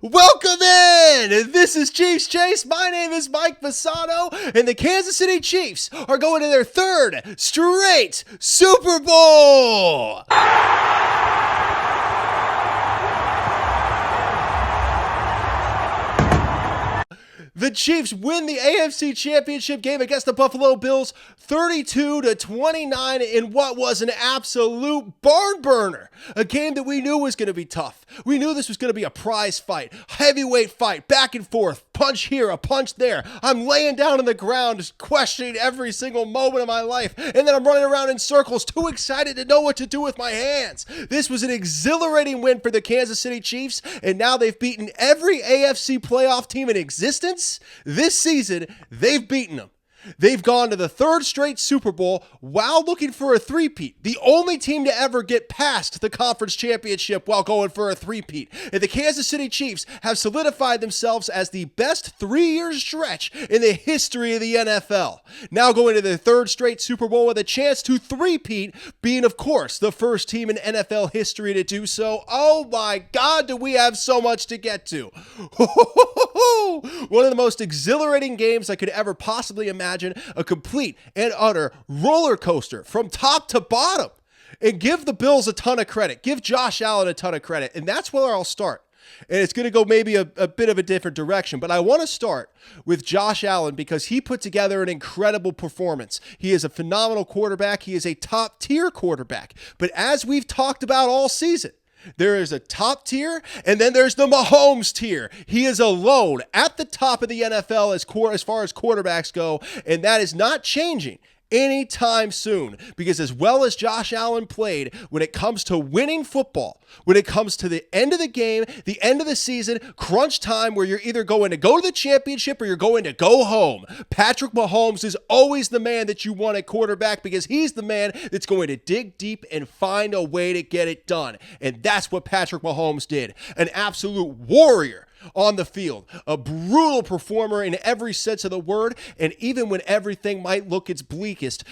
Welcome in! This is Chiefs Chase. My name is Mike Fasano, and the Kansas City Chiefs are going to their third straight Super Bowl! The Chiefs win the AFC Championship game against the Buffalo Bills 32-29 in what was an absolute barn burner. A game that we knew was going to be tough. We knew this was going to be a prize fight, heavyweight fight, back and forth, punch here, a punch there. I'm laying down on the ground just questioning every single moment of my life, and then I'm running around in circles too excited to know what to do with my hands. This was an exhilarating win for the Kansas City Chiefs, and now they've beaten every AFC playoff team in existence. This season, they've beaten them. They've gone to the third straight Super Bowl while looking for a three-peat. The only team to ever get past the conference championship while going for a three-peat. And the Kansas City Chiefs have solidified themselves as the best three-year stretch in the history of the NFL. Now going to their third straight Super Bowl with a chance to three-peat, being, of course, the first team in NFL history to do so. Oh my God, do we have so much to get to. One of the most exhilarating games I could ever possibly imagine. A complete and utter roller coaster from top to bottom. And give the Bills a ton of credit. Give Josh Allen a ton of credit. And that's where I'll start. And it's going to go maybe a bit of a different direction. But I want to start with Josh Allen because he put together an incredible performance. He is a phenomenal quarterback. He is a top-tier quarterback. But as we've talked about all season, there is a top tier, and then there's the Mahomes tier. He is alone at the top of the NFL as far as quarterbacks go, and that is not changing anytime soon, because as well as Josh Allen played, when it comes to winning football, when it comes to the end of the game, the end of the season, crunch time where you're either going to go to the championship or you're going to go home, Patrick Mahomes is always the man that you want at quarterback because he's the man that's going to dig deep and find a way to get it done. And that's what Patrick Mahomes did. An absolute warrior on the field, a brutal performer in every sense of the word, and even when everything might look its bleakest,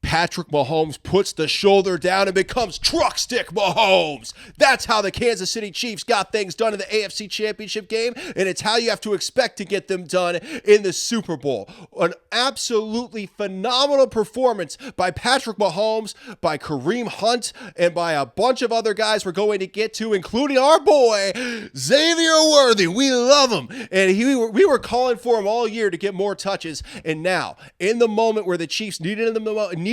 Patrick Mahomes puts the shoulder down and becomes truck stick Mahomes. That's how the Kansas City Chiefs got things done in the AFC Championship game, and it's how you have to expect to get them done in the Super Bowl. An absolutely phenomenal performance by Patrick Mahomes, by Kareem Hunt, and by a bunch of other guys we're going to get to, including our boy, Xavier Worthy. We love him, and we were calling for him all year to get more touches, and now, in the moment where the Chiefs needed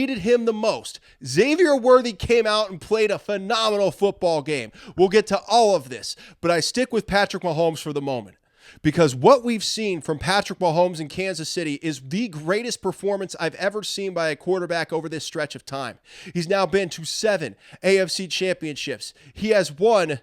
him the most, Xavier Worthy came out and played a phenomenal football game. We'll get to all of this, but I stick with Patrick Mahomes for the moment because what we've seen from Patrick Mahomes in Kansas City is the greatest performance I've ever seen by a quarterback over this stretch of time. He's now been to 7 AFC championships. He has won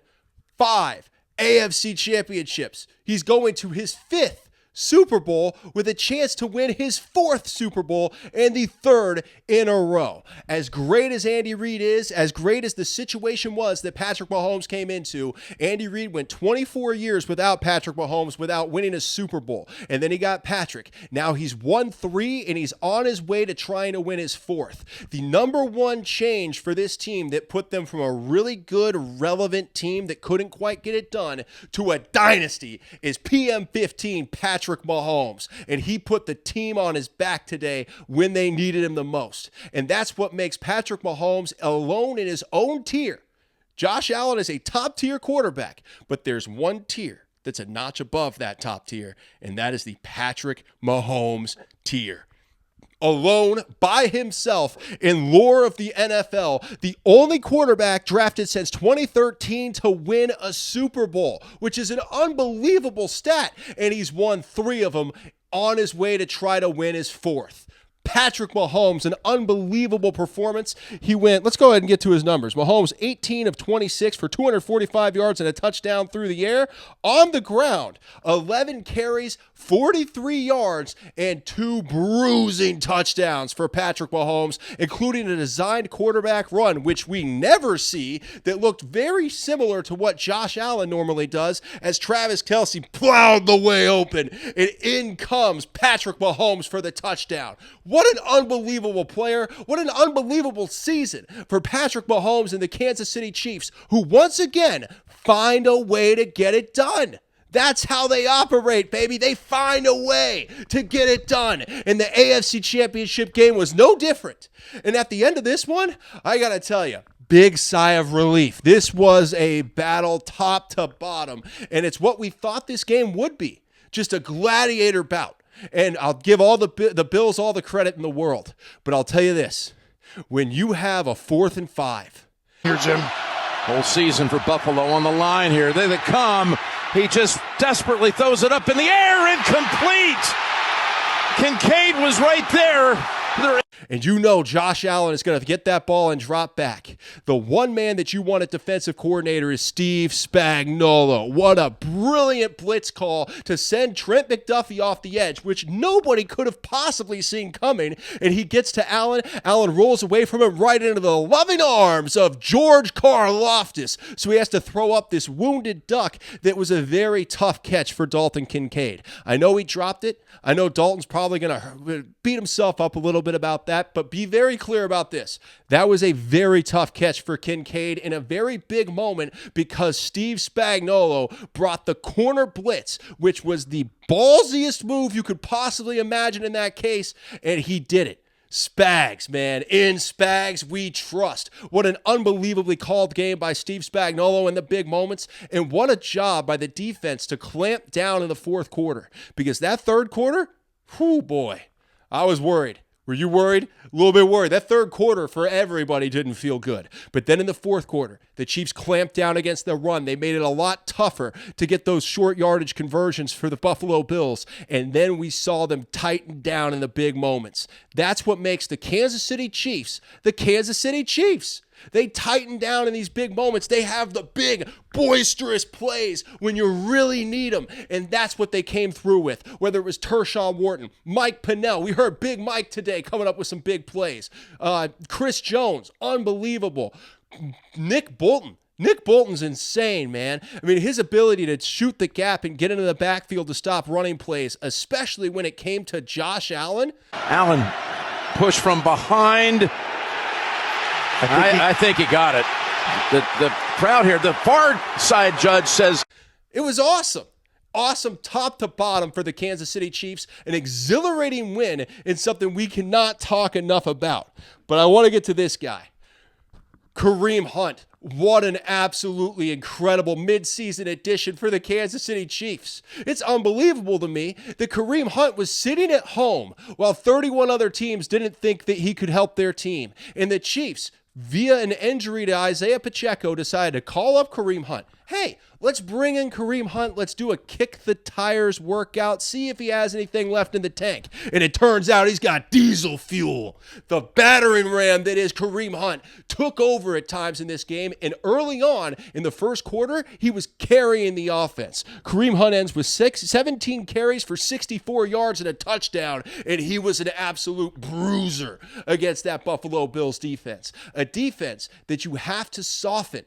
5 AFC championships. He's going to his 5th Super Bowl with a chance to win his 4th Super Bowl and the 3rd in a row. As great as Andy Reid is, as great as the situation was that Patrick Mahomes came into, Andy Reid went 24 years without Patrick Mahomes without winning a Super Bowl. And then he got Patrick. Now he's won 3 and he's on his way to trying to win his 4th. The number one change for this team that put them from a really good, relevant team that couldn't quite get it done to a dynasty is PM15 Patrick Mahomes, and he put the team on his back today when they needed him the most. And that's what makes Patrick Mahomes alone in his own tier. Josh Allen is a top-tier quarterback, but there's one tier that's a notch above that top tier, and that is the Patrick Mahomes tier. Alone by himself in lore of the NFL, the only quarterback drafted since 2013 to win a Super Bowl, which is an unbelievable stat, and he's won 3 of them on his way to try to win his 4th. Patrick Mahomes, an unbelievable performance. He went, let's go ahead and get to his numbers. Mahomes, 18 of 26 for 245 yards and a touchdown through the air. On the ground, 11 carries, 43 yards, and 2 bruising touchdowns for Patrick Mahomes, including a designed quarterback run, which we never see, that looked very similar to what Josh Allen normally does, as Travis Kelce plowed the way open, and in comes Patrick Mahomes for the touchdown. What an unbelievable player. What an unbelievable season for Patrick Mahomes and the Kansas City Chiefs, who once again find a way to get it done. That's how they operate, baby. They find a way to get it done. And the AFC Championship game was no different. And at the end of this one, I got to tell you, big sigh of relief. This was a battle top to bottom, and it's what we thought this game would be. Just a gladiator bout. And I'll give all the Bills all the credit in the world. But I'll tell you this. When you have a 4th and 5. Here, Jim. Whole season for Buffalo on the line here. There they come. He just desperately throws it up in the air. Incomplete. Kincaid was right there. And you know Josh Allen is going to get that ball and drop back. The one man that you want at defensive coordinator is Steve Spagnuolo. What a brilliant blitz call to send Trent McDuffie off the edge, which nobody could have possibly seen coming. And he gets to Allen. Allen rolls away from him right into the loving arms of George Karlaftis. So he has to throw up this wounded duck that was a very tough catch for Dalton Kincaid. I know he dropped it. I know Dalton's probably going to beat himself up a little bit about that, but be very clear about this. That was a very tough catch for Kincaid in a very big moment because Steve Spagnuolo brought the corner blitz, which was the ballsiest move you could possibly imagine in that case, and he did it. Spags, man. In Spags, we trust. What an unbelievably called game by Steve Spagnuolo in the big moments. And what a job by the defense to clamp down in the 4th quarter. Because that 3rd quarter, whoo boy, I was worried. Were you worried? A little bit worried. That 3rd quarter for everybody didn't feel good. But then in the 4th quarter, the Chiefs clamped down against the run. They made it a lot tougher to get those short yardage conversions for the Buffalo Bills. And then we saw them tighten down in the big moments. That's what makes the Kansas City Chiefs the Kansas City Chiefs. They tighten down in these big moments. They have the big, boisterous plays when you really need them. And that's what they came through with, whether it was Tershawn Wharton, Mike Pennell. We heard Big Mike today coming up with some big plays. Chris Jones, unbelievable. Nick Bolton. Nick Bolton's insane, man. I mean, his ability to shoot the gap and get into the backfield to stop running plays, especially when it came to Josh Allen. Allen push from behind. I think he got it. The crowd here, the far side judge says. It was awesome. Awesome top to bottom for the Kansas City Chiefs. An exhilarating win in something we cannot talk enough about. But I want to get to this guy. Kareem Hunt. What an absolutely incredible midseason addition for the Kansas City Chiefs. It's unbelievable to me that Kareem Hunt was sitting at home while 31 other teams didn't think that he could help their team. And the Chiefs, via an injury to Isaiah Pacheco, decided to call up Kareem Hunt. Hey, let's bring in Kareem Hunt. Let's do a kick the tires workout. See if he has anything left in the tank. And it turns out he's got diesel fuel. The battering ram that is Kareem Hunt took over at times in this game. And early on in the 1st quarter, he was carrying the offense. Kareem Hunt ends with 17 carries for 64 yards and a touchdown. And he was an absolute bruiser against that Buffalo Bills defense. A defense that you have to soften.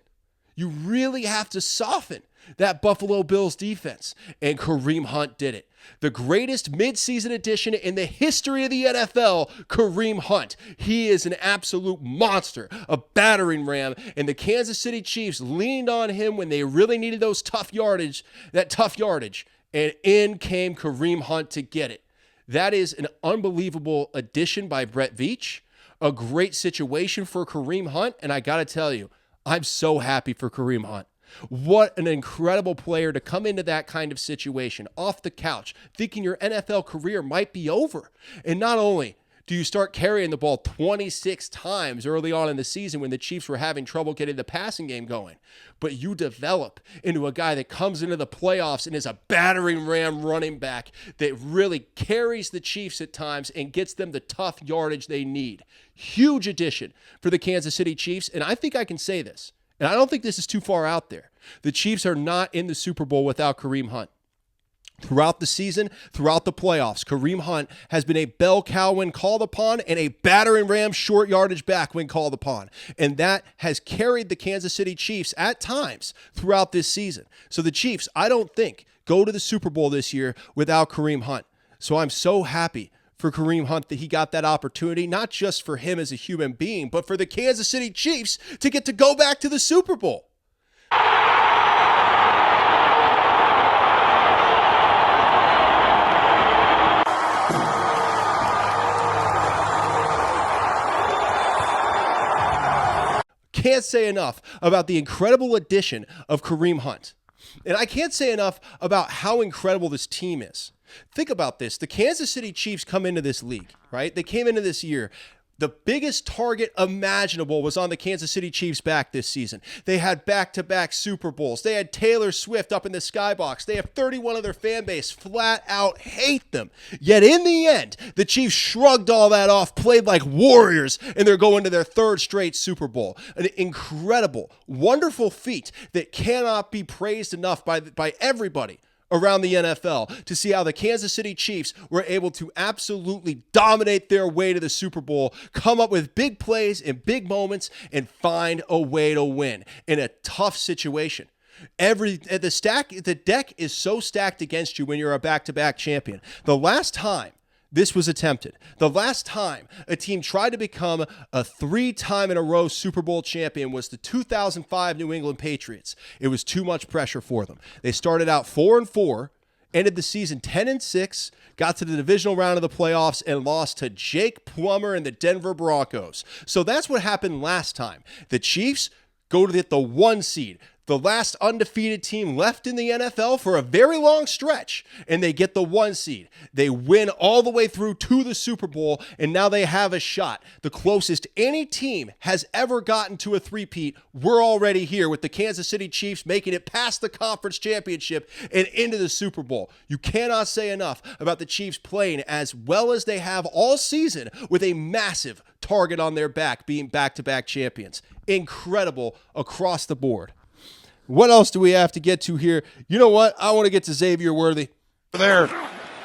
You really have to soften that Buffalo Bills defense. And Kareem Hunt did it. The greatest midseason addition in the history of the NFL, Kareem Hunt. He is an absolute monster, a battering ram, and the Kansas City Chiefs leaned on him when they really needed that tough yardage, and in came Kareem Hunt to get it. That is an unbelievable addition by Brett Veach, a great situation for Kareem Hunt, and I got to tell you, I'm so happy for Kareem Hunt. What an incredible player to come into that kind of situation, off the couch, thinking your NFL career might be over. And not only do you start carrying the ball 26 times early on in the season when the Chiefs were having trouble getting the passing game going, but you develop into a guy that comes into the playoffs and is a battering ram running back that really carries the Chiefs at times and gets them the tough yardage they need. Huge addition for the Kansas City Chiefs, and I think I can say this, and I don't think this is too far out there. The Chiefs are not in the Super Bowl without Kareem Hunt. Throughout the season, throughout the playoffs, Kareem Hunt has been a bell cow when called upon and a battering ram short yardage back when called upon. And that has carried the Kansas City Chiefs at times throughout this season. So the Chiefs, I don't think, go to the Super Bowl this year without Kareem Hunt. So I'm so happy for Kareem Hunt that he got that opportunity, not just for him as a human being, but for the Kansas City Chiefs to get to go back to the Super Bowl. can't say enough about the incredible addition of Kareem Hunt. And I can't say enough about how incredible this team is. Think about this. The Kansas City Chiefs come into this league, right? They came into this year. The biggest target imaginable was on the Kansas City Chiefs' back this season. They had back-to-back Super Bowls. They had Taylor Swift up in the skybox. They have 31 of their fan base flat out hate them. Yet in the end, the Chiefs shrugged all that off, played like warriors, and they're going to their third straight Super Bowl. An incredible, wonderful feat that cannot be praised enough by everybody around the NFL to see how the Kansas City Chiefs were able to absolutely dominate their way to the Super Bowl, come up with big plays in big moments, and find a way to win in a tough situation. The deck is so stacked against you when you're a back-to-back champion. The last time this was attempted, the last time a team tried to become a 3-time-in-a-row Super Bowl champion was the 2005 New England Patriots. It was too much pressure for them. They started out 4-4, ended the season 10-6, got to the divisional round of the playoffs, and lost to Jake Plummer and the Denver Broncos. So that's what happened last time. The Chiefs go to the 1 seed. The last undefeated team left in the NFL for a very long stretch, and they get the 1 seed. They win all the way through to the Super Bowl, and now they have a shot. The closest any team has ever gotten to a three-peat, we're already here with the Kansas City Chiefs making it past the conference championship and into the Super Bowl. You cannot say enough about the Chiefs playing as well as they have all season with a massive target on their back, being back-to-back champions. Incredible across the board. What else do we have to get to here? You know what? I want to get to Xavier Worthy. There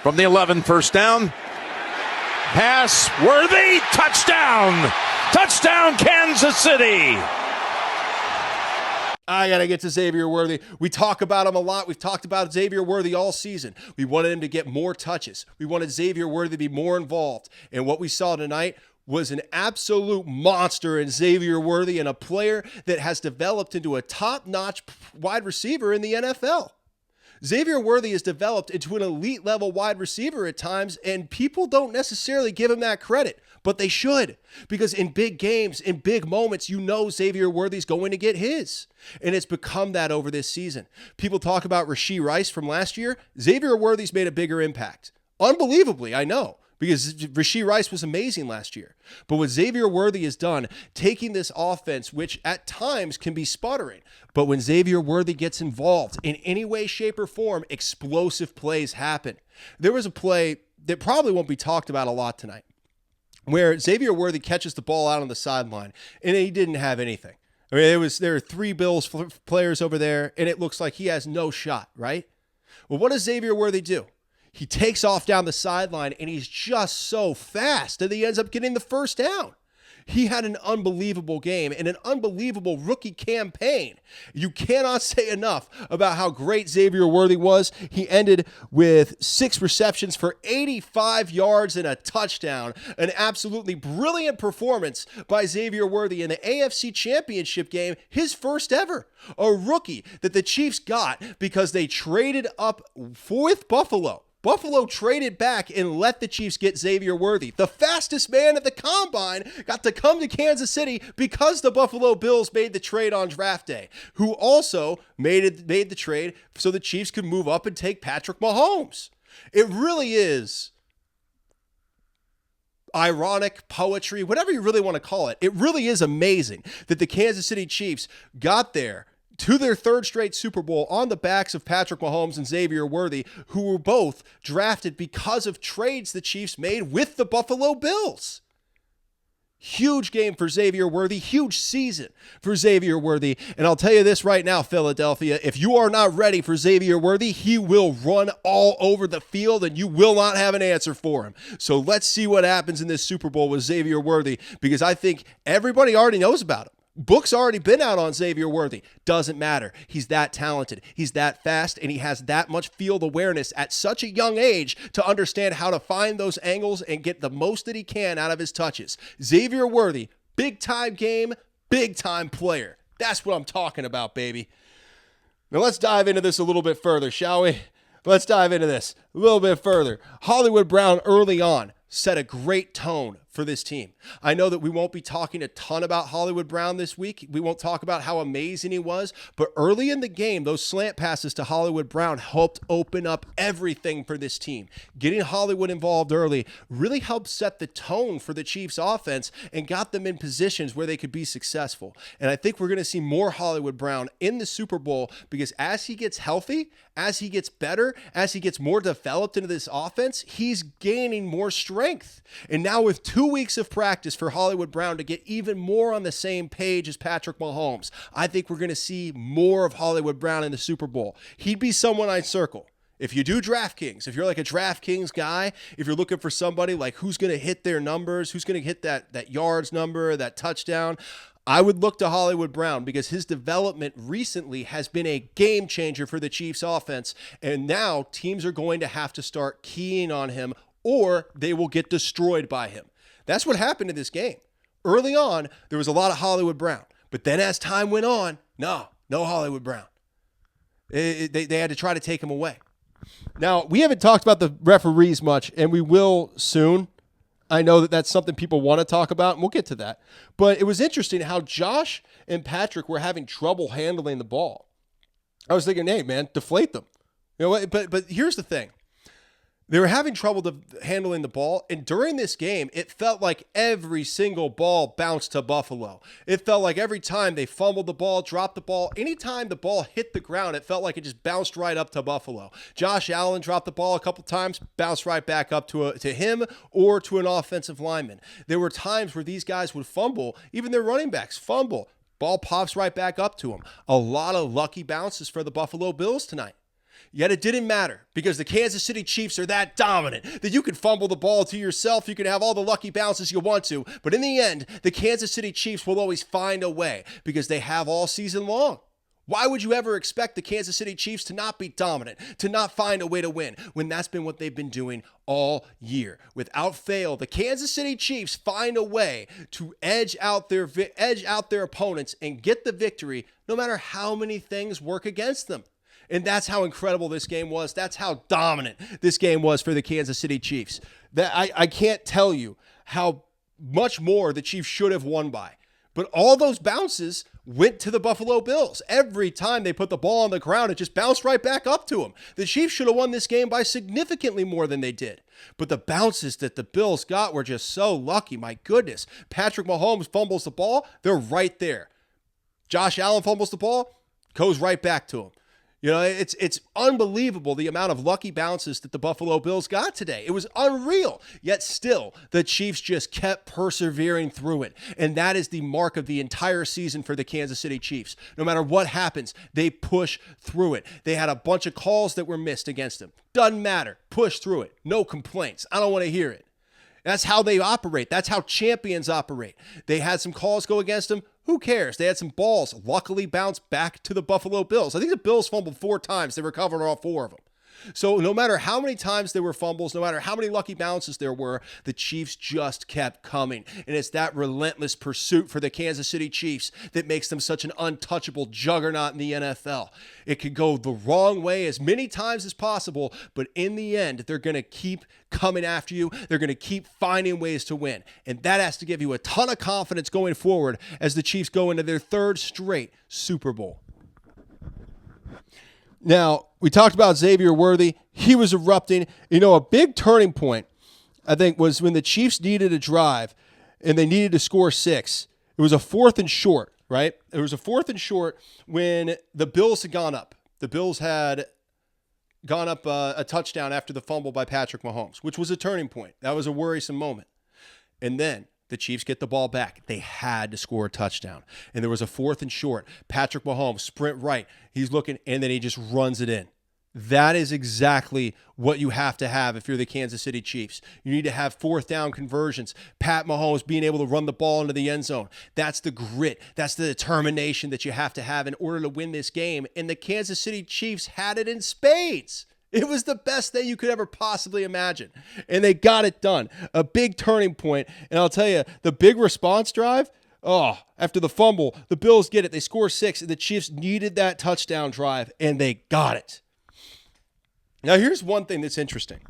from the 11, first down. Pass, Worthy, touchdown. Touchdown, Kansas City. I got to get to Xavier Worthy. We talk about him a lot. We've talked about Xavier Worthy all season. We wanted him to get more touches. We wanted Xavier Worthy to be more involved. And what we saw tonight was an absolute monster in Xavier Worthy and a player that has developed into a top-notch wide receiver in the NFL. Xavier Worthy has developed into an elite-level wide receiver at times, and people don't necessarily give him that credit, but they should, because in big games, in big moments, you know Xavier Worthy's going to get his, and it's become that over this season. People talk about Rashee Rice from last year. Xavier Worthy's made a bigger impact. Unbelievably, I know, because Rashee Rice was amazing last year. But what Xavier Worthy has done, taking this offense, which at times can be sputtering, but when Xavier Worthy gets involved in any way, shape, or form, explosive plays happen. There was a play that probably won't be talked about a lot tonight, where Xavier Worthy catches the ball out on the sideline, and he didn't have anything. I mean, there are 3 Bills players over there, and it looks like he has no shot, right? Well, what does Xavier Worthy do? He takes off down the sideline, and he's just so fast that he ends up getting the first down. He had an unbelievable game and an unbelievable rookie campaign. You cannot say enough about how great Xavier Worthy was. He ended with 6 receptions for 85 yards and a touchdown. An absolutely brilliant performance by Xavier Worthy in the AFC Championship game, his first ever. A rookie that the Chiefs got because they traded up with Buffalo. Buffalo traded back and let the Chiefs get Xavier Worthy. The fastest man at the combine got to come to Kansas City because the Buffalo Bills made the trade on draft day, who also made the trade so the Chiefs could move up and take Patrick Mahomes. It really is ironic, poetry, whatever you really want to call it. It really is amazing that the Kansas City Chiefs got there to their 3rd straight Super Bowl on the backs of Patrick Mahomes and Xavier Worthy, who were both drafted because of trades the Chiefs made with the Buffalo Bills. Huge game for Xavier Worthy, huge season for Xavier Worthy. And I'll tell you this right now, Philadelphia, if you are not ready for Xavier Worthy, he will run all over the field and you will not have an answer for him. So let's see what happens in this Super Bowl with Xavier Worthy, because I think everybody already knows about him. Book's already been out on Xavier Worthy. Doesn't matter. He's that talented. He's that fast, and he has that much field awareness at such a young age to understand how to find those angles and get the most that he can out of his touches. Xavier Worthy, big-time game, big-time player. That's what I'm talking about, baby. Now let's dive into this a little bit further, shall we? Let's dive into this a little bit further. Hollywood Brown early on set a great tone for this team. I know that we won't be talking a ton about Hollywood Brown this week. We won't talk about how amazing he was, but early in the game, those slant passes to Hollywood Brown helped open up everything for this team. Getting Hollywood involved early really helped set the tone for the Chiefs offense and got them in positions where they could be successful. And I think we're going to see more Hollywood Brown in the Super Bowl because as he gets healthy, as he gets better, as he gets more developed into this offense, he's gaining more strength. And now with 2 weeks of practice for Hollywood Brown to get even more on the same page as Patrick Mahomes, I think we're going to see more of Hollywood Brown in the Super Bowl. He'd be someone I'd circle. If you do DraftKings, if you're like a DraftKings guy, if you're looking for somebody like who's going to hit their numbers, who's going to hit that yards number, that touchdown, I would look to Hollywood Brown because his development recently has been a game changer for the Chiefs offense. And now teams are going to have to start keying on him or they will get destroyed by him. That's what happened in this game. Early on, there was a lot of Hollywood Brown. But then as time went on, no Hollywood Brown. They had to try to take him away. Now, we haven't talked about the referees much, and we will soon. I know that that's something people want to talk about, and we'll get to that. But it was interesting how Josh and Patrick were having trouble handling the ball. I was thinking, hey, man, deflate them. You know what? But here's the thing. They were having trouble handling the ball, and during this game, it felt like every single ball bounced to Buffalo. It felt like every time they fumbled the ball, dropped the ball, anytime the ball hit the ground, it felt like it just bounced right up to Buffalo. Josh Allen dropped the ball a couple times, bounced right back up to him or to an offensive lineman. There were times where these guys would fumble, even their running backs fumble. Ball pops right back up to them. A lot of lucky bounces for the Buffalo Bills tonight. Yet it didn't matter because the Kansas City Chiefs are that dominant that you can fumble the ball to yourself. You can have all the lucky bounces you want to. But in the end, the Kansas City Chiefs will always find a way because they have all season long. Why would you ever expect the Kansas City Chiefs to not be dominant, to not find a way to win when that's been what they've been doing all year? Without fail, the Kansas City Chiefs find a way to edge out their opponents and get the victory no matter how many things work against them. And that's how incredible this game was. That's how dominant this game was for the Kansas City Chiefs. That I can't tell you how much more the Chiefs should have won by. But all those bounces went to the Buffalo Bills. Every time they put the ball on the ground, it just bounced right back up to them. The Chiefs should have won this game by significantly more than they did. But the bounces that the Bills got were just so lucky. My goodness. Patrick Mahomes fumbles the ball. They're right there. Josh Allen fumbles the ball. Goes right back to him. You know, it's unbelievable the amount of lucky bounces that the Buffalo Bills got today. It was unreal. Yet still, the Chiefs just kept persevering through it. And that is the mark of the entire season for the Kansas City Chiefs. No matter what happens, they push through it. They had a bunch of calls that were missed against them. Doesn't matter. Push through it. No complaints. I don't want to hear it. That's how they operate. That's how champions operate. They had some calls go against them. Who cares? They had some balls luckily bounced back to the Buffalo Bills. I think the Bills fumbled 4 times. They recovered all 4 of them. So no matter how many times there were fumbles, no matter how many lucky bounces there were, the Chiefs just kept coming. And it's that relentless pursuit for the Kansas City Chiefs that makes them such an untouchable juggernaut in the NFL. It could go the wrong way as many times as possible, but in the end, they're going to keep coming after you. They're going to keep finding ways to win. And that has to give you a ton of confidence going forward as the Chiefs go into their 3rd straight Super Bowl. Now, we talked about Xavier Worthy. He was erupting. You know, a big turning point, I think, was when the Chiefs needed a drive and they needed to score 6. It was a 4th and short, right? It was a 4th and short when the Bills had gone up. The Bills had gone up a touchdown after the fumble by Patrick Mahomes, which was a turning point. That was a worrisome moment. And then the Chiefs get the ball back. They had to score a touchdown. And there was a 4th and short. Patrick Mahomes, sprint right. He's looking, and then he just runs it in. That is exactly what you have to have if you're the Kansas City Chiefs. You need to have 4th down conversions. Pat Mahomes being able to run the ball into the end zone. That's the grit. That's the determination that you have to have in order to win this game. And the Kansas City Chiefs had it in spades. It was the best that you could ever possibly imagine. And they got it done. A big turning point. And I'll tell you, the big response drive, after the fumble, the Bills get it. They score 6, and the Chiefs needed that touchdown drive, and they got it. Now, here's one thing that's interesting.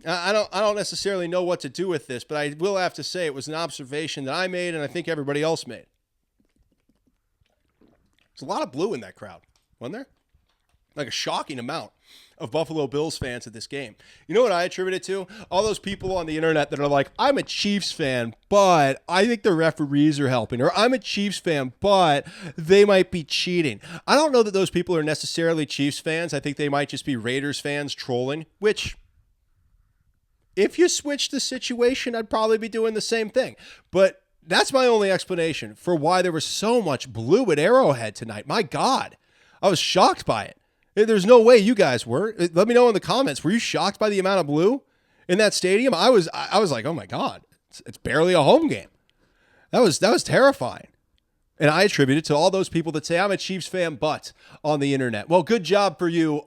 I don't necessarily know what to do with this, but I will have to say it was an observation that I made and I think everybody else made. There's a lot of blue in that crowd, wasn't there? Like a shocking amount of Buffalo Bills fans at this game. You know what I attribute it to? All those people on the internet that are like, I'm a Chiefs fan, but I think the referees are helping. Or I'm a Chiefs fan, but they might be cheating. I don't know that those people are necessarily Chiefs fans. I think they might just be Raiders fans trolling, which, if you switch the situation, I'd probably be doing the same thing. But that's my only explanation for why there was so much blue at Arrowhead tonight. My God, I was shocked by it. There's no way you guys were. Let me know in the comments. Were you shocked by the amount of blue in that stadium? I was like, oh my God, it's barely a home game. That was terrifying. And I attribute it to all those people that say I'm a Chiefs fan, but on the internet. Well, good job for you,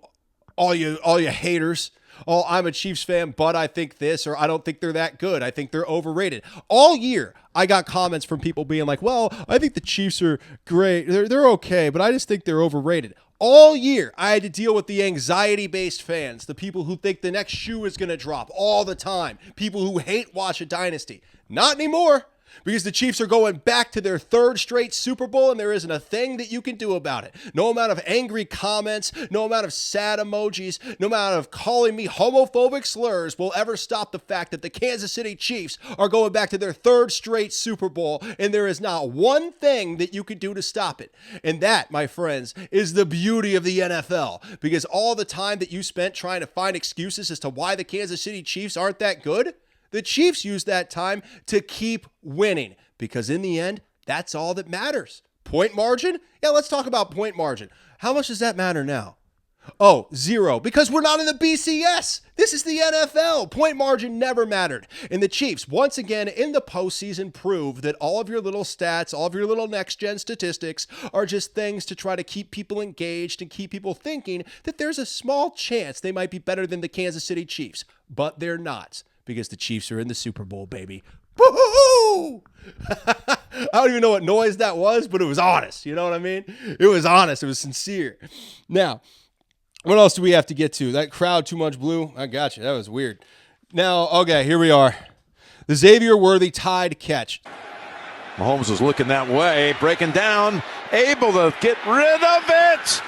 all you haters. Oh, I'm a Chiefs fan, but I think this, or I don't think they're that good. I think they're overrated. All year, I got comments from people being like, well, I think the Chiefs are great. They're okay, but I just think they're overrated. All year, I had to deal with the anxiety-based fans, the people who think the next shoe is going to drop all the time, people who hate watch a Dynasty. Not anymore, because the Chiefs are going back to their third straight Super Bowl, and there isn't a thing that you can do about it. No amount of angry comments, no amount of sad emojis, no amount of calling me homophobic slurs will ever stop the fact that the Kansas City Chiefs are going back to their third straight Super Bowl, and there is not one thing that you can do to stop it. And that, my friends, is the beauty of the NFL, because all the time that you spent trying to find excuses as to why the Kansas City Chiefs aren't that good, the Chiefs use that time to keep winning, because in the end, that's all that matters. Point margin? Yeah, let's talk about point margin. How much does that matter now? Oh, 0, because we're not in the BCS. This is the NFL. Point margin never mattered. And the Chiefs, once again, in the postseason, proved that all of your little stats, all of your little next-gen statistics are just things to try to keep people engaged and keep people thinking that there's a small chance they might be better than the Kansas City Chiefs. But they're not, because the Chiefs are in the Super Bowl, baby. Woo-hoo-hoo! I don't even know what noise that was, but it was honest. You know what I mean? It was honest. It was sincere. Now, what else do we have to get to? That crowd, too much blue? I got you. That was weird. Now, okay, here we are. The Xavier Worthy tied catch. Mahomes is looking that way, breaking down, able to get rid of it.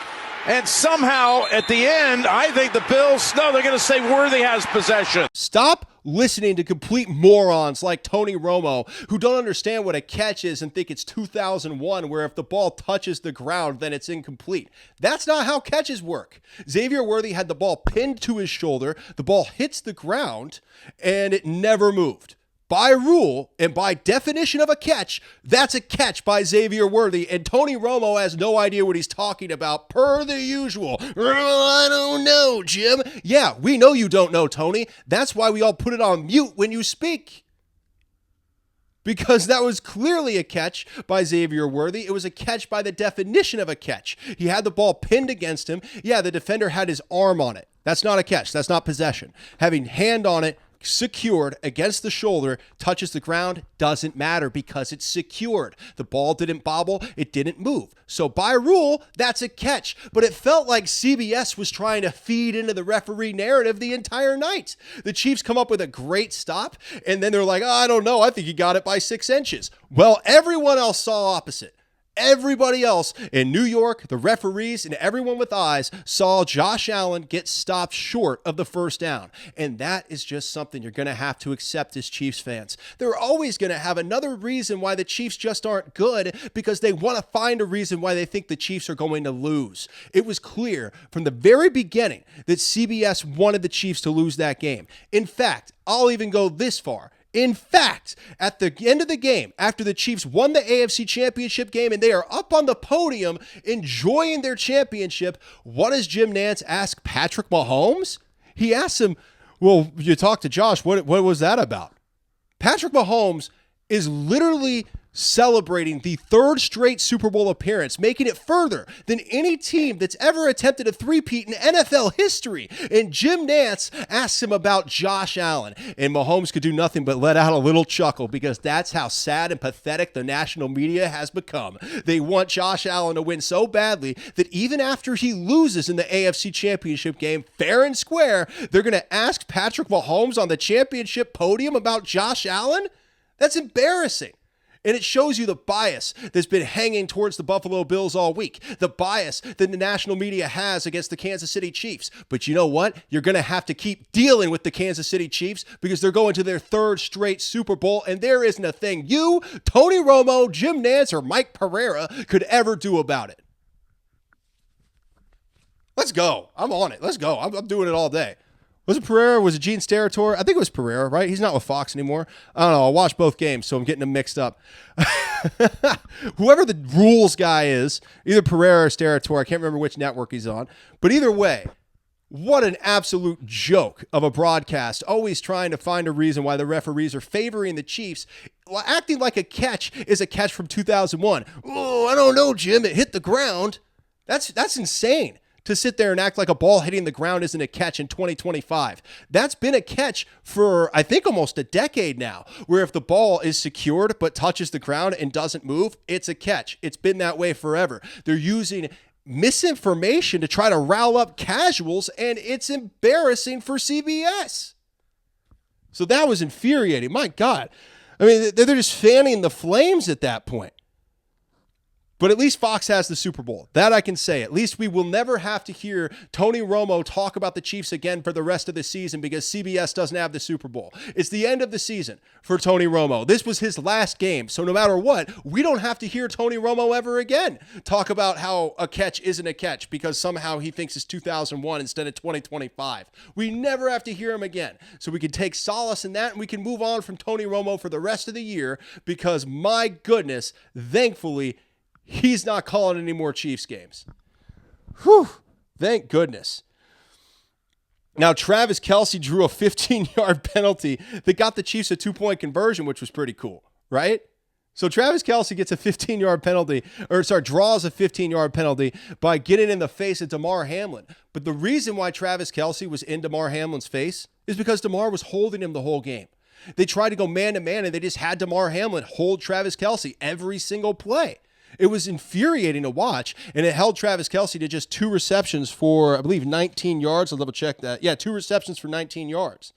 And somehow, at the end, I think the Bills, no, they're going to say Worthy has possession. Stop listening to complete morons like Tony Romo who don't understand what a catch is and think it's 2001, where if the ball touches the ground, then it's incomplete. That's not how catches work. Xavier Worthy had the ball pinned to his shoulder, the ball hits the ground, and it never moved. By rule, and by definition of a catch, that's a catch by Xavier Worthy, and Tony Romo has no idea what he's talking about, per the usual. I don't know, Jim. Yeah, we know you don't know, Tony. That's why we all put it on mute when you speak. Because that was clearly a catch by Xavier Worthy. It was a catch by the definition of a catch. He had the ball pinned against him. Yeah, the defender had his arm on it. That's not a catch. That's not possession. Having hand on it, secured against the shoulder, touches the ground, doesn't matter because it's secured. The ball didn't bobble, it didn't move. So by rule, that's a catch. But it felt like CBS was trying to feed into the referee narrative the entire night. The Chiefs come up with a great stop, and then they're like, oh, I don't know, I think he got it by 6 inches. Well, everyone else saw opposite. Everybody else in New York, the referees, and everyone with eyes saw Josh Allen get stopped short of the first down. And that is just something you're going to have to accept as Chiefs fans. They're always going to have another reason why the Chiefs just aren't good, because they want to find a reason why they think the Chiefs are going to lose. It was clear from the very beginning that CBS wanted the Chiefs to lose that game. In fact, I'll even go this far. In fact, at the end of the game, after the Chiefs won the AFC Championship game and they are up on the podium enjoying their championship, what does Jim Nantz ask Patrick Mahomes? He asks him, well, you talked to Josh, what was that about? Patrick Mahomes is literally celebrating the third straight Super Bowl appearance, making it further than any team that's ever attempted a three-peat in NFL history. And Jim Nantz asks him about Josh Allen, and Mahomes could do nothing but let out a little chuckle, because that's how sad and pathetic the national media has become. They want Josh Allen to win so badly that even after he loses in the AFC Championship game, fair and square, they're going to ask Patrick Mahomes on the championship podium about Josh Allen? That's embarrassing. And it shows you the bias that's been hanging towards the Buffalo Bills all week, the bias that the national media has against the Kansas City Chiefs. But you know what? You're going to have to keep dealing with the Kansas City Chiefs, because they're going to their third straight Super Bowl, and there isn't a thing you, Tony Romo, Jim Nantz, or Mike Pereira could ever do about it. Let's go. I'm on it. Let's go. I'm doing it all day. Was it Pereira? Was it Gene Steratore? I think it was Pereira, right? He's not with Fox anymore. I don't know. I watched both games, so I'm getting them mixed up. Whoever the rules guy is, either Pereira or Steratore, I can't remember which network he's on. But either way, what an absolute joke of a broadcast, always trying to find a reason why the referees are favoring the Chiefs, acting like a catch is a catch from 2001. Oh, I don't know, Jim. It hit the ground. That's insane. To sit there and act like a ball hitting the ground isn't a catch in 2025. That's been a catch for, I think, almost a decade now, where if the ball is secured but touches the ground and doesn't move, it's a catch. It's been that way forever. They're using misinformation to try to rile up casuals, and it's embarrassing for CBS. So that was infuriating. My God. I mean, they're just fanning the flames at that point. But at least Fox has the Super Bowl. That I can say. At least we will never have to hear Tony Romo talk about the Chiefs again for the rest of the season, because CBS doesn't have the Super Bowl. It's the end of the season for Tony Romo. This was his last game. So no matter what, we don't have to hear Tony Romo ever again talk about how a catch isn't a catch because somehow he thinks it's 2001 instead of 2025. We never have to hear him again. So we can take solace in that, and we can move on from Tony Romo for the rest of the year, because my goodness, thankfully, he's not calling any more Chiefs games. Whew. Thank goodness. Now, Travis Kelce drew a 15-yard penalty that got the Chiefs a 2-point conversion, which was pretty cool, right? So Travis Kelce gets a 15-yard penalty, draws a 15-yard penalty by getting in the face of Damar Hamlin. But the reason why Travis Kelce was in Damar Hamlin's face is because Damar was holding him the whole game. They tried to go man-to-man, and they just had Damar Hamlin hold Travis Kelce every single play. It was infuriating to watch, and it held Travis Kelce to just 2 receptions for, I believe, 19 yards. I'll double check that. Yeah, 2 receptions for 19 yards.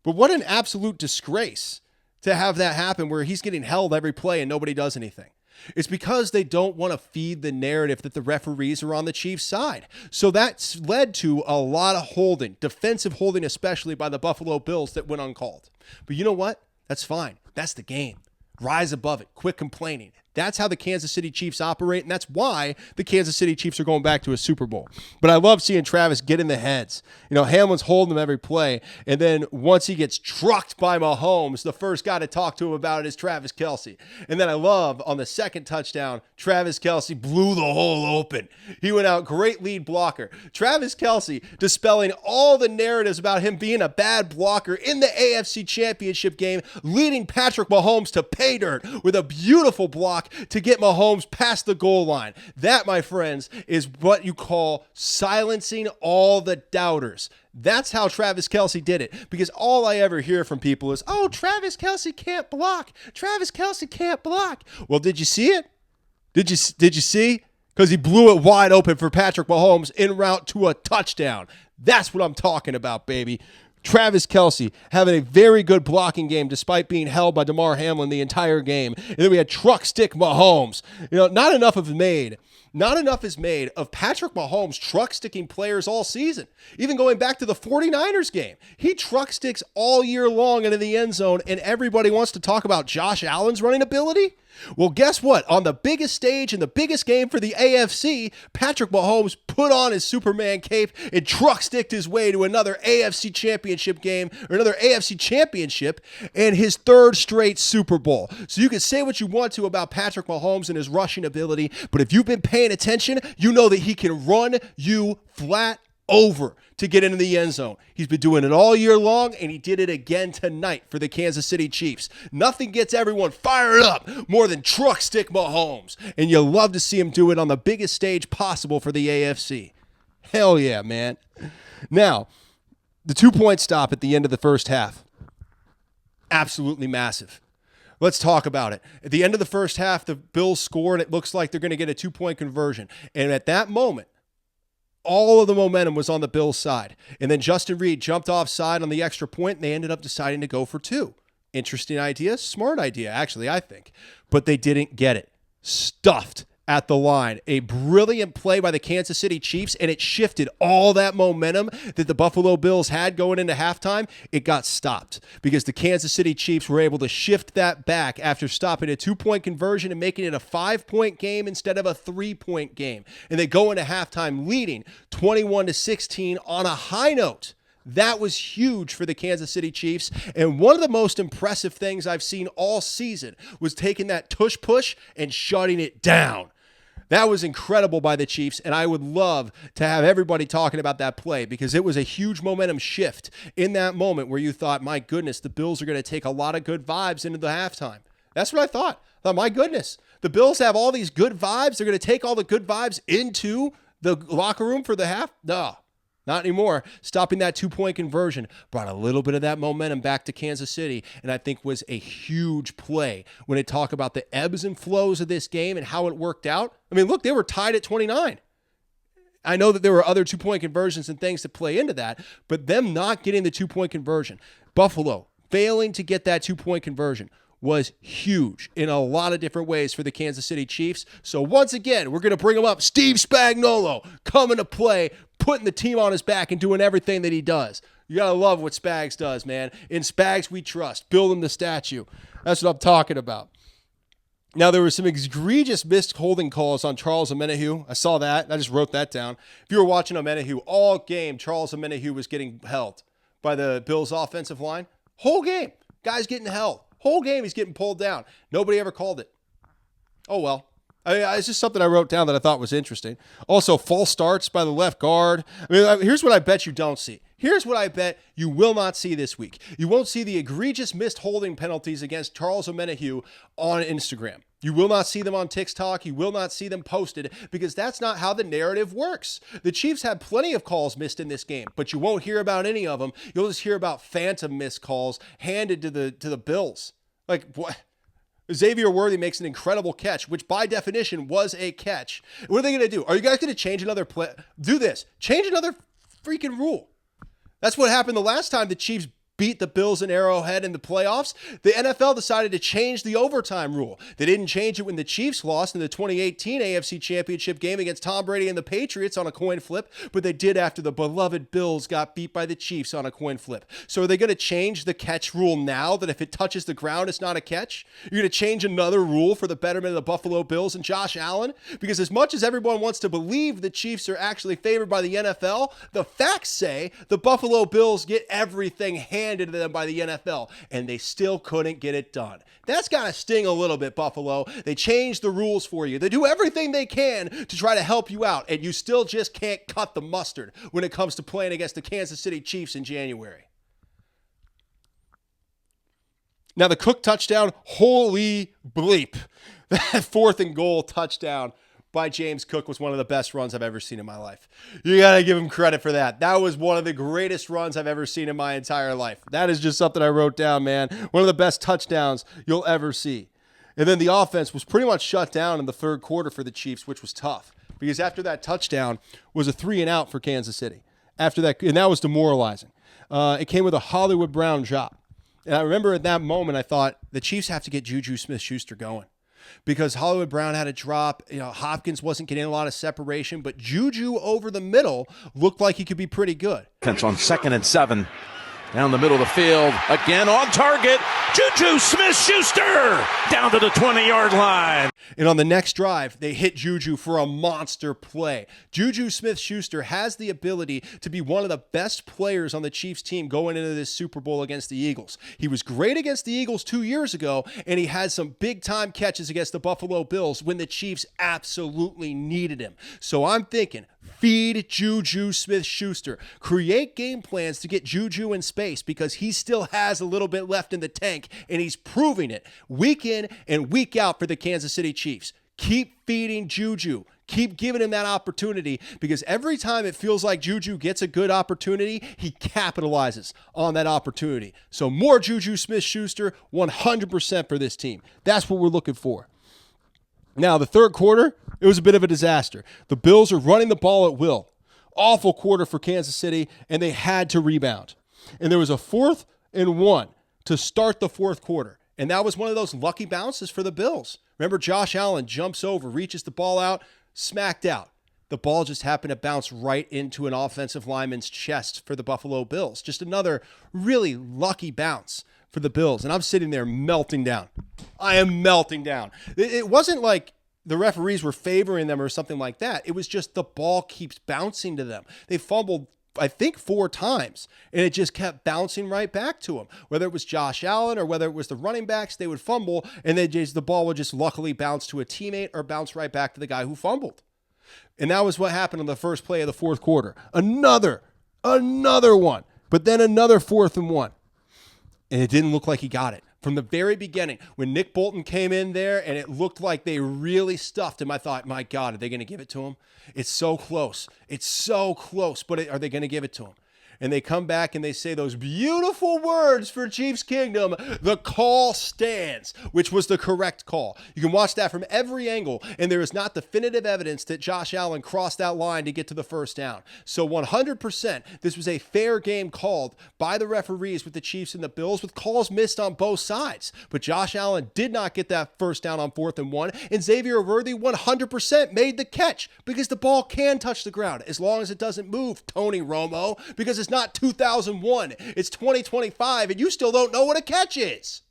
But what an absolute disgrace to have that happen, where he's getting held every play and nobody does anything. It's because they don't want to feed the narrative that the referees are on the Chiefs' side. So that's led to a lot of holding, defensive holding especially, by the Buffalo Bills that went uncalled. But you know what? That's fine. That's the game. Rise above it. Quit complaining. That's how the Kansas City Chiefs operate, and that's why the Kansas City Chiefs are going back to a Super Bowl. But I love seeing Travis get in the heads. You know, Hamlin's holding him every play, and then once he gets trucked by Mahomes, the first guy to talk to him about it is Travis Kelce. And then I love, on the second touchdown, Travis Kelce blew the hole open. He went out, great lead blocker. Travis Kelce dispelling all the narratives about him being a bad blocker in the AFC Championship game, leading Patrick Mahomes to pay dirt with a beautiful block to get Mahomes past the goal line. That, my friends, is what you call silencing all the doubters. That's how Travis Kelce did it, because all I ever hear from people is, oh, Travis Kelce can't block. Travis Kelce can't block. Well, did you see it? Did you see? Because he blew it wide open for Patrick Mahomes en route to a touchdown. That's what I'm talking about, baby. Travis Kelce having a very good blocking game despite being held by Damar Hamlin the entire game. And then we had truck stick Mahomes. You know, not enough is made of Patrick Mahomes truck sticking players all season. Even going back to the 49ers game, he truck sticks all year long into the end zone, and everybody wants to talk about Josh Allen's running ability. Well, guess what? On the biggest stage in the biggest game for the AFC, Patrick Mahomes put on his Superman cape and truck sticked his way to another AFC championship game, or another AFC championship, and his 3rd straight Super Bowl. So you can say what you want to about Patrick Mahomes and his rushing ability, but if you've been paying attention, you know that he can run you flat over to get into the end zone. He's been doing it all year long, and he did it again tonight for the Kansas City Chiefs. Nothing gets everyone fired up more than truck stick Mahomes, and you love to see him do it on the biggest stage possible for the AFC. Hell yeah, man. Now, the 2-point stop at the end of the first half, absolutely massive. Let's talk about it. At the end of the first half, the Bills score, and it looks like they're going to get a 2-point conversion. And at that moment, all of the momentum was on the Bills' side. And then Justin Reed jumped offside on the extra point, and they ended up deciding to go for 2. Interesting idea. Smart idea, actually, I think. But they didn't get it. Stuffed at the line. A brilliant play by the Kansas City Chiefs, and it shifted all that momentum that the Buffalo Bills had going into halftime. It got stopped because the Kansas City Chiefs were able to shift that back after stopping a 2-point conversion and making it a 5-point game instead of a 3-point game. And they go into halftime leading 21-16 on a high note. That was huge for the Kansas City Chiefs. And one of the most impressive things I've seen all season was taking that tush push and shutting it down. That was incredible by the Chiefs, and I would love to have everybody talking about that play because it was a huge momentum shift in that moment where you thought, my goodness, the Bills are going to take a lot of good vibes into the halftime. That's what I thought. I thought, my goodness, the Bills have all these good vibes. They're going to take all the good vibes into the locker room for the half? No. Not anymore. Stopping that 2-point conversion brought a little bit of that momentum back to Kansas City, and I think was a huge play when they talk about the ebbs and flows of this game and how it worked out. I mean, look, they were tied at 29. I know that there were other 2-point conversions and things that play into that, but them not getting the 2-point conversion, Buffalo failing to get that 2-point conversion was huge in a lot of different ways for the Kansas City Chiefs. So once again, we're going to bring him up. Steve Spagnuolo coming to play, putting the team on his back and doing everything that he does. You got to love what Spags does, man. In Spags, we trust. Build him the statue. That's what I'm talking about. Now, there were some egregious missed holding calls on Charles Omenihu. I saw that. I just wrote that down. If you were watching Omenihu all game, Charles Omenihu was getting held by the Bills' offensive line. Whole game. Guy's getting held. Whole game he's getting pulled down. Nobody ever called it. Oh, well. It's just something I wrote down that I thought was interesting. Also, false starts by the left guard. I mean, here's what I bet you don't see. Here's what I bet you will not see this week. You won't see the egregious missed holding penalties against Charles Omenihu on Instagram. You will not see them on TikTok. You will not see them posted because that's not how the narrative works. The Chiefs had plenty of calls missed in this game, but you won't hear about any of them. You'll just hear about phantom missed calls handed to the Bills. Like, what? Xavier Worthy makes an incredible catch, which by definition was a catch. What are they going to do? Are you guys going to change another play? Do this. Change another freaking rule. That's what happened the last time the Chiefs beat the Bills in Arrowhead in the playoffs. The NFL decided to change the overtime rule. They didn't change it when the Chiefs lost in the 2018 AFC Championship game against Tom Brady and the Patriots on a coin flip, but they did after the beloved Bills got beat by the Chiefs on a coin flip. So are they going to change the catch rule now that if it touches the ground, it's not a catch? You're going to change another rule for the betterment of the Buffalo Bills and Josh Allen? Because as much as everyone wants to believe the Chiefs are actually favored by the NFL, the facts say the Buffalo Bills get everything handed to them by the NFL, and they still couldn't get it done. That's got to sting a little bit, Buffalo. They changed the rules for you. They do everything they can to try to help you out, and you still just can't cut the mustard when it comes to playing against the Kansas City Chiefs in January. Now, the Cook touchdown, holy bleep. That 4th and goal touchdown by James Cook was one of the best runs I've ever seen in my life. You got to give him credit for that. That was one of the greatest runs I've ever seen in my entire life. That is just something I wrote down, man. One of the best touchdowns you'll ever see. And then the offense was pretty much shut down in the third quarter for the Chiefs, which was tough. Because after that touchdown was a 3-and-out for Kansas City. After that, and that was demoralizing. It came with a Hollywood Brown drop. And I remember at that moment, I thought, the Chiefs have to get Juju Smith-Schuster going. Because Hollywood Brown had a drop. Hopkins wasn't getting a lot of separation, but Juju over the middle looked like he could be pretty good. On 2nd and 7. Down the middle of the field. Again on target. Juju Smith-Schuster down to the 20-yard line. And on the next drive, they hit Juju for a monster play. Juju Smith-Schuster has the ability to be one of the best players on the Chiefs team going into this Super Bowl against the Eagles. He was great against the Eagles 2 years ago, and he had some big-time catches against the Buffalo Bills when the Chiefs absolutely needed him. So I'm thinking, Feed Juju Smith-Schuster. Create game plans to get Juju in space because he still has a little bit left in the tank, and he's proving it week in and week out for the Kansas City Chiefs. Keep feeding Juju. Keep giving him that opportunity because every time it feels like Juju gets a good opportunity, he capitalizes on that opportunity. So more Juju Smith-Schuster, 100% for this team. That's what we're looking for. Now, the third quarter, it was a bit of a disaster. The Bills are running the ball at will. Awful quarter for Kansas City, and they had to rebound. And there was a 4th and 1 to start the fourth quarter. And that was one of those lucky bounces for the Bills. Remember, Josh Allen jumps over, reaches the ball out, smacked out. The ball just happened to bounce right into an offensive lineman's chest for the Buffalo Bills. Just another really lucky bounce for the Bills. And I'm sitting there melting down. I am melting down. It wasn't like the referees were favoring them or something like that. It was just the ball keeps bouncing to them. They fumbled, I think, 4 times, and it just kept bouncing right back to them. Whether it was Josh Allen or whether it was the running backs, they would fumble, and the ball would just luckily bounce to a teammate or bounce right back to the guy who fumbled. And that was what happened on the first play of the fourth quarter. Another one, but then another 4th and 1. And it didn't look like he got it. From the very beginning, when Nick Bolton came in there and it looked like they really stuffed him, I thought, my God, are they going to give it to him? It's so close. It's so close, but are they going to give it to him? And they come back and they say those beautiful words for Chiefs Kingdom, the call stands, which was the correct call. You can watch that from every angle, and there is not definitive evidence that Josh Allen crossed that line to get to the first down. So 100%, this was a fair game called by the referees with the Chiefs and the Bills, with calls missed on both sides. But Josh Allen did not get that first down on 4th and 1, and Xavier Worthy 100% made the catch because the ball can touch the ground as long as it doesn't move, Tony Romo, because it's not 2001, it's 2025, and you still don't know what a catch is.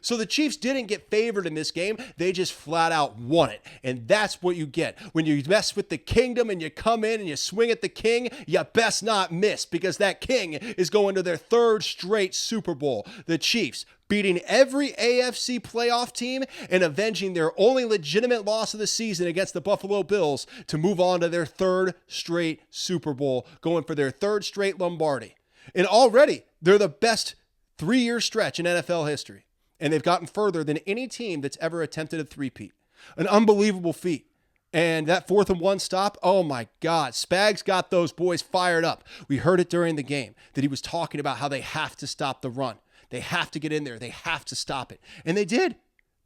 So the Chiefs didn't get favored in this game. They just flat out won it. And that's what you get. When you mess with the kingdom and you come in and you swing at the king, you best not miss because that king is going to their 3rd straight Super Bowl. The Chiefs beating every AFC playoff team and avenging their only legitimate loss of the season against the Buffalo Bills to move on to their 3rd straight Super Bowl, going for their 3rd straight Lombardi. And already, they're the best 3-year stretch in NFL history. And they've gotten further than any team that's ever attempted a three-peat. An unbelievable feat. And that 4th and 1 stop, oh my God, Spags got those boys fired up. We heard it during the game that he was talking about how they have to stop the run. They have to get in there. They have to stop it. And they did.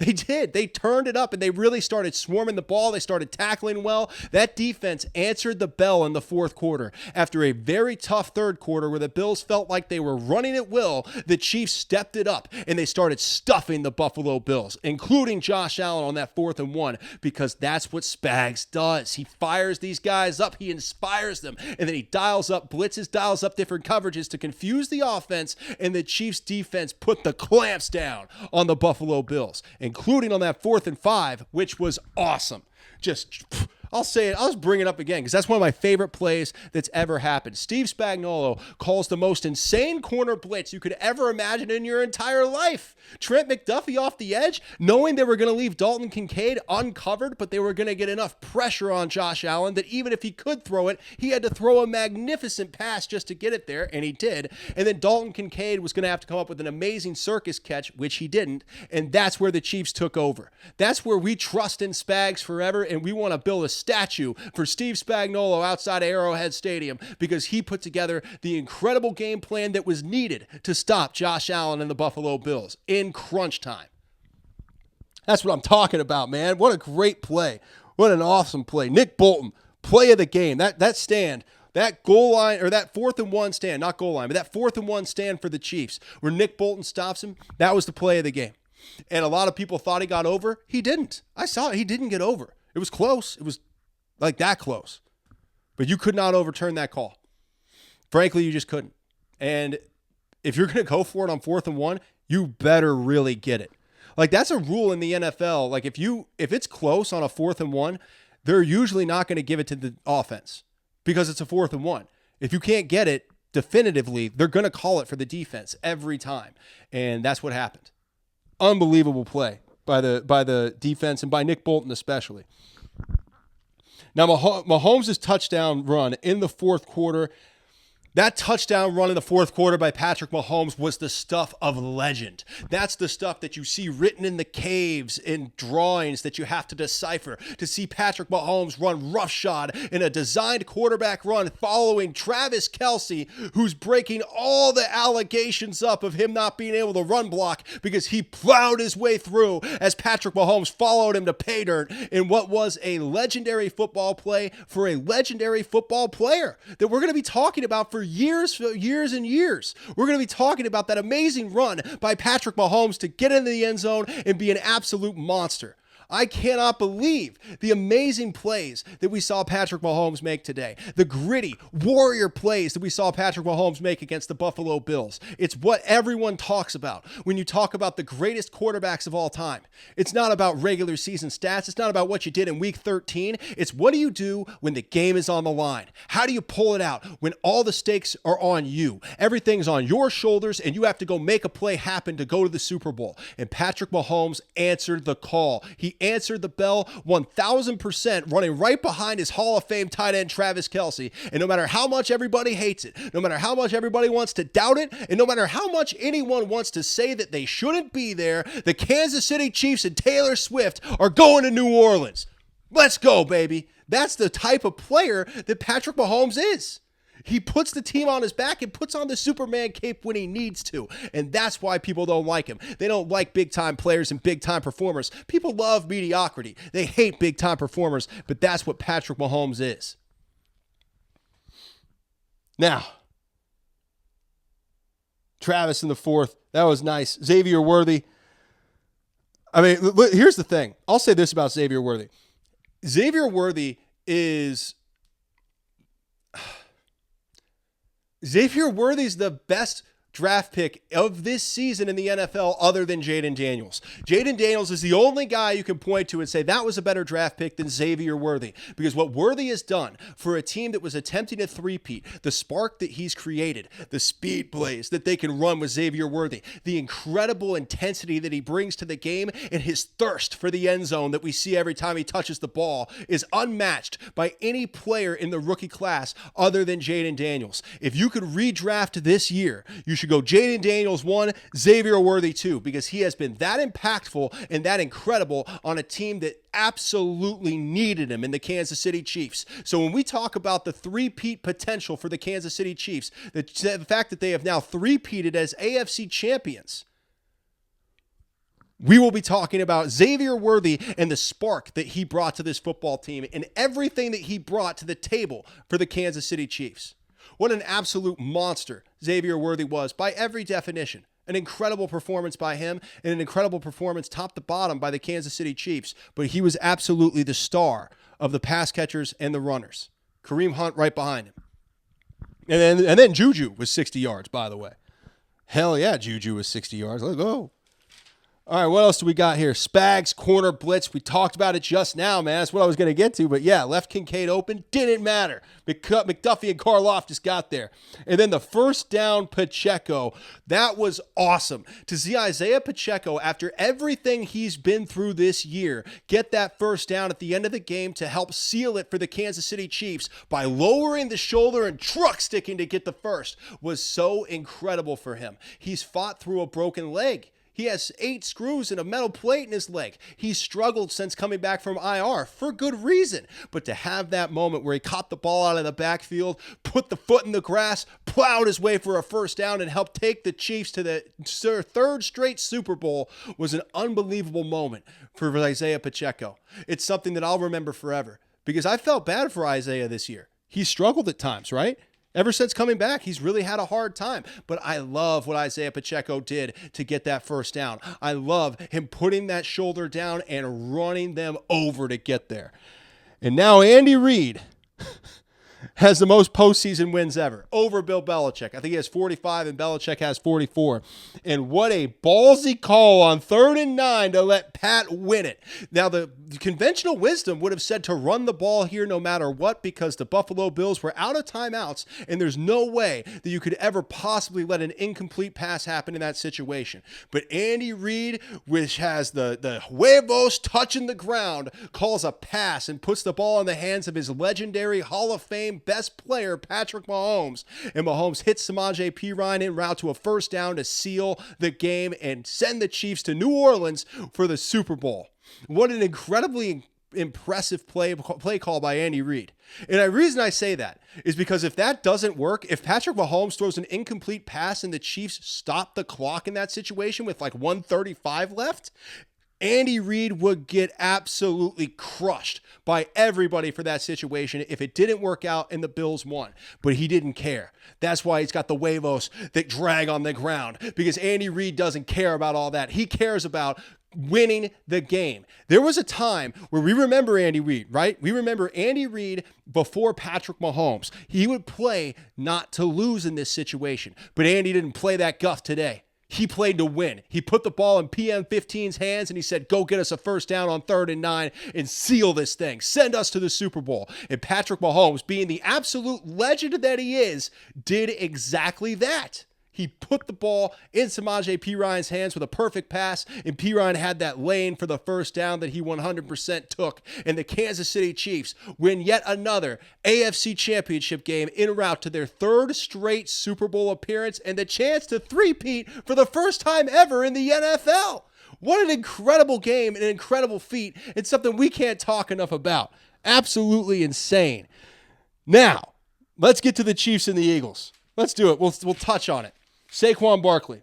They did. They turned it up and they really started swarming the ball. They started tackling well. That defense answered the bell in the fourth quarter. After a very tough third quarter where the Bills felt like they were running at will, the Chiefs stepped it up and they started stuffing the Buffalo Bills, including Josh Allen on that 4th and 1, because that's what Spags does. He fires these guys up. He inspires them. And then he dials up blitzes, dials up different coverages to confuse the offense, and the Chiefs defense put the clamps down on the Buffalo Bills, including on that 4th and 5, which was awesome. I'll say it. I'll just bring it up again because that's one of my favorite plays that's ever happened. Steve Spagnuolo calls the most insane corner blitz you could ever imagine in your entire life. Trent McDuffie off the edge, knowing they were going to leave Dalton Kincaid uncovered, but they were going to get enough pressure on Josh Allen that even if he could throw it, he had to throw a magnificent pass just to get it there, and he did. And then Dalton Kincaid was going to have to come up with an amazing circus catch, which he didn't, and that's where the Chiefs took over. That's where we trust in Spags forever, and we want to build a statue for Steve Spagnuolo outside of Arrowhead Stadium because he put together the incredible game plan that was needed to stop Josh Allen and the Buffalo Bills in crunch time. That's what I'm talking about, man. What a great play. What an awesome play. Nick Bolton, play of the game. That stand, that goal line, or that 4th and 1 stand, not goal line, but that 4th and 1 stand for the Chiefs where Nick Bolton stops him, that was the play of the game. And a lot of people thought he got over. He didn't. I saw it. He didn't get over. It was close. It was like that close. But you could not overturn that call. Frankly, you just couldn't. And if you're going to go for it on 4th and 1, you better really get it. Like, that's a rule in the NFL. Like, if it's close on a 4th and 1, they're usually not going to give it to the offense because it's a 4th and 1. If you can't get it definitively, they're going to call it for the defense every time. And that's what happened. Unbelievable play by the defense and by Nick Bolton especially. Now, Mahomes' touchdown run in the fourth quarter, that touchdown run in the fourth quarter by Patrick Mahomes was the stuff of legend. That's the stuff that you see written in the caves in drawings that you have to decipher. To see Patrick Mahomes run roughshod in a designed quarterback run following Travis Kelce, who's breaking all the allegations up of him not being able to run block because he plowed his way through as Patrick Mahomes followed him to pay dirt in what was a legendary football play for a legendary football player that we're going to be talking about for years and years. We're going to be talking about that amazing run by Patrick Mahomes to get into the end zone and be an absolute monster. I cannot believe the amazing plays that we saw Patrick Mahomes make today. The gritty warrior plays that we saw Patrick Mahomes make against the Buffalo Bills. It's what everyone talks about when you talk about the greatest quarterbacks of all time. It's not about regular season stats. It's not about what you did in week 13. It's what do you do when the game is on the line? How do you pull it out when all the stakes are on you? Everything's on your shoulders and you have to go make a play happen to go to the Super Bowl. And Patrick Mahomes answered the call. He answered the bell 1,000%, running right behind his Hall of Fame tight end Travis Kelce. And no matter how much everybody hates it, no matter how much everybody wants to doubt it, and no matter how much anyone wants to say that they shouldn't be there, the Kansas City Chiefs and Taylor Swift are going to New Orleans. Let's go, baby. That's the type of player that Patrick Mahomes is. He puts the team on his back and puts on the Superman cape when he needs to. And that's why people don't like him. They don't like big-time players and big-time performers. People love mediocrity. They hate big-time performers, but that's what Patrick Mahomes is. Now, Travis in the fourth. That was nice. Xavier Worthy. I mean, here's the thing. I'll say this about Xavier Worthy. Xavier Worthy is... Xavier Worthy's the best draft pick of this season in the NFL other than Jaden Daniels. Jaden Daniels is the only guy you can point to and say that was a better draft pick than Xavier Worthy. Because what Worthy has done for a team that was attempting a three-peat, the spark that he's created, the speed plays that they can run with Xavier Worthy, the incredible intensity that he brings to the game, and his thirst for the end zone that we see every time he touches the ball is unmatched by any player in the rookie class other than Jaden Daniels. If you could redraft this year, you should go Jaden Daniels 1, Xavier Worthy 2, because he has been that impactful and that incredible on a team that absolutely needed him in the Kansas City Chiefs. So when we talk about the three-peat potential for the Kansas City Chiefs, the fact that they have now three-peated as AFC champions, we will be talking about Xavier Worthy and the spark that he brought to this football team and everything that he brought to the table for the Kansas City Chiefs. What an absolute monster Xavier Worthy was by every definition. An incredible performance by him and an incredible performance top to bottom by the Kansas City Chiefs. But he was absolutely the star of the pass catchers and the runners. Kareem Hunt right behind him. And then Juju was 60 yards, by the way. Hell yeah, Juju was 60 yards. Let's go. All right, what else do we got here? Spags, corner blitz. We talked about it just now, man. That's what I was going to get to. But yeah, left Kincaid open. Didn't matter. McDuffie and Karloff just got there. And then the first down, Pacheco. That was awesome. To see Isaiah Pacheco, after everything he's been through this year, get that first down at the end of the game to help seal it for the Kansas City Chiefs by lowering the shoulder and truck sticking to get the first was so incredible for him. He's fought through a broken leg. He has 8 screws and a metal plate in his leg. He's struggled since coming back from IR for good reason. But to have that moment where he caught the ball out of the backfield, put the foot in the grass, plowed his way for a first down, and helped take the Chiefs to the third straight Super Bowl was an unbelievable moment for Isaiah Pacheco. It's something that I'll remember forever because I felt bad for Isaiah this year. He struggled at times, right? Ever since coming back, he's really had a hard time. But I love what Isaiah Pacheco did to get that first down. I love him putting that shoulder down and running them over to get there. And now Andy Reid. has the most postseason wins ever over Bill Belichick. I think he has 45 and Belichick has 44. And what a ballsy call on 3rd and 9 to let Pat win it. Now, the conventional wisdom would have said to run the ball here no matter what, because the Buffalo Bills were out of timeouts and there's no way that you could ever possibly let an incomplete pass happen in that situation. But Andy Reid, which has the huevos touching the ground, calls a pass and puts the ball in the hands of his legendary Hall of Fame best player, Patrick Mahomes. And Mahomes hits Samaje Perine en route to a first down to seal the game and send the Chiefs to New Orleans for the Super Bowl. What an incredibly impressive play call by Andy Reid. And the reason I say that is because if that doesn't work, if Patrick Mahomes throws an incomplete pass and the Chiefs stop the clock in that situation with like 1:35 left, Andy Reid would get absolutely crushed by everybody for that situation if it didn't work out and the Bills won. But he didn't care. That's why he's got the huevos that drag on the ground, because Andy Reid doesn't care about all that. He cares about winning the game. There was a time where we remember Andy Reid, right? We remember Andy Reid before Patrick Mahomes. He would play not to lose in this situation, but Andy didn't play that guff today. He played to win. He put the ball in PM15's hands and he said, go get us a first down on 3rd and 9 and seal this thing. Send us to the Super Bowl. And Patrick Mahomes, being the absolute legend that he is, did exactly that. He put the ball in Samaje Perine's hands with a perfect pass, and Perine had that lane for the first down that he 100% took. And the Kansas City Chiefs win yet another AFC Championship game en route to their 3rd straight Super Bowl appearance and the chance to three-peat for the first time ever in the NFL. What an incredible game, an incredible feat, and something we can't talk enough about. Absolutely insane. Now, let's get to the Chiefs and the Eagles. Let's do it. We'll touch on it. Saquon Barkley.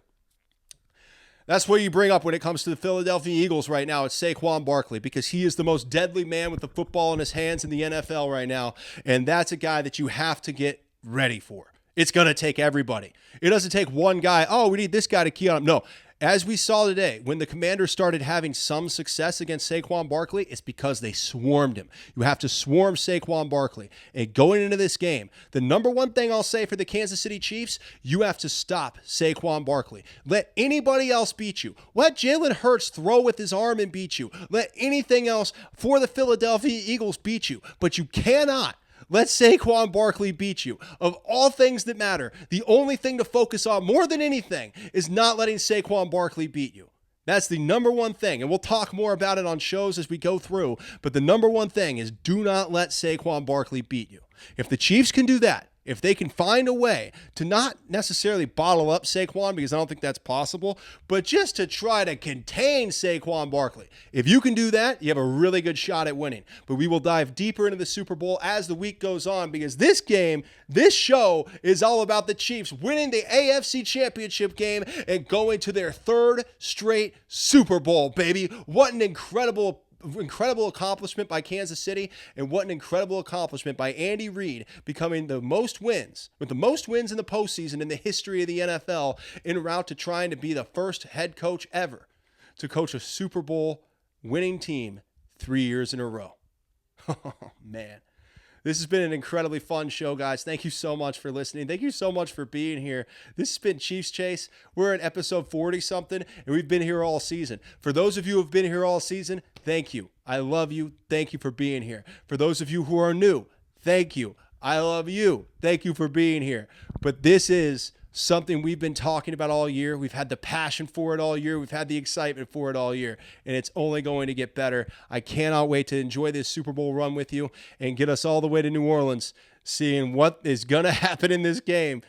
That's what you bring up when it comes to the Philadelphia Eagles right now. It's Saquon Barkley, because he is the most deadly man with the football in his hands in the NFL right now. And that's a guy that you have to get ready for. It's going to take everybody. It doesn't take one guy. Oh, we need this guy to key on him. No. As we saw today, when the Commanders started having some success against Saquon Barkley, it's because they swarmed him. You have to swarm Saquon Barkley. And going into this game, the number one thing I'll say for the Kansas City Chiefs, you have to stop Saquon Barkley. Let anybody else beat you. Let Jalen Hurts throw with his arm and beat you. Let anything else for the Philadelphia Eagles beat you. But you cannot let Saquon Barkley beat you. Of all things that matter, the only thing to focus on more than anything is not letting Saquon Barkley beat you. That's the number one thing, and we'll talk more about it on shows as we go through, but the number one thing is do not let Saquon Barkley beat you. If the Chiefs can do that, if they can find a way to not necessarily bottle up Saquon, because I don't think that's possible, but just to try to contain Saquon Barkley. If you can do that, you have a really good shot at winning. But we will dive deeper into the Super Bowl as the week goes on, because this game, this show is all about the Chiefs winning the AFC Championship game and going to their 3rd straight Super Bowl, baby. What an incredible accomplishment by Kansas City, and what an incredible accomplishment by Andy Reid, becoming the most wins in the postseason in the history of the NFL, en route to trying to be the first head coach ever to coach a Super Bowl winning team 3 years in a row. Oh, man. This has been an incredibly fun show, guys. Thank you so much for listening. Thank you so much for being here. This has been Chiefs Chase. We're at episode 40-something, and we've been here all season. For those of you who have been here all season, thank you. I love you. Thank you for being here. For those of you who are new, thank you. I love you. Thank you for being here. But this is something we've been talking about all year. We've had the passion for it all year. We've had the excitement for it all year, and it's only going to get better. I cannot wait to enjoy this Super Bowl run with you and get us all the way to New Orleans, seeing what is going to happen in this game.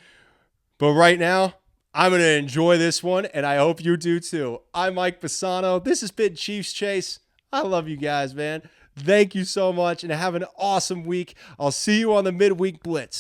But right now, I'm going to enjoy this one, and I hope you do too. I'm Mike Bassano. This has been Chiefs Chase. I love you guys, man. Thank you so much, and have an awesome week. I'll see you on the midweek blitz.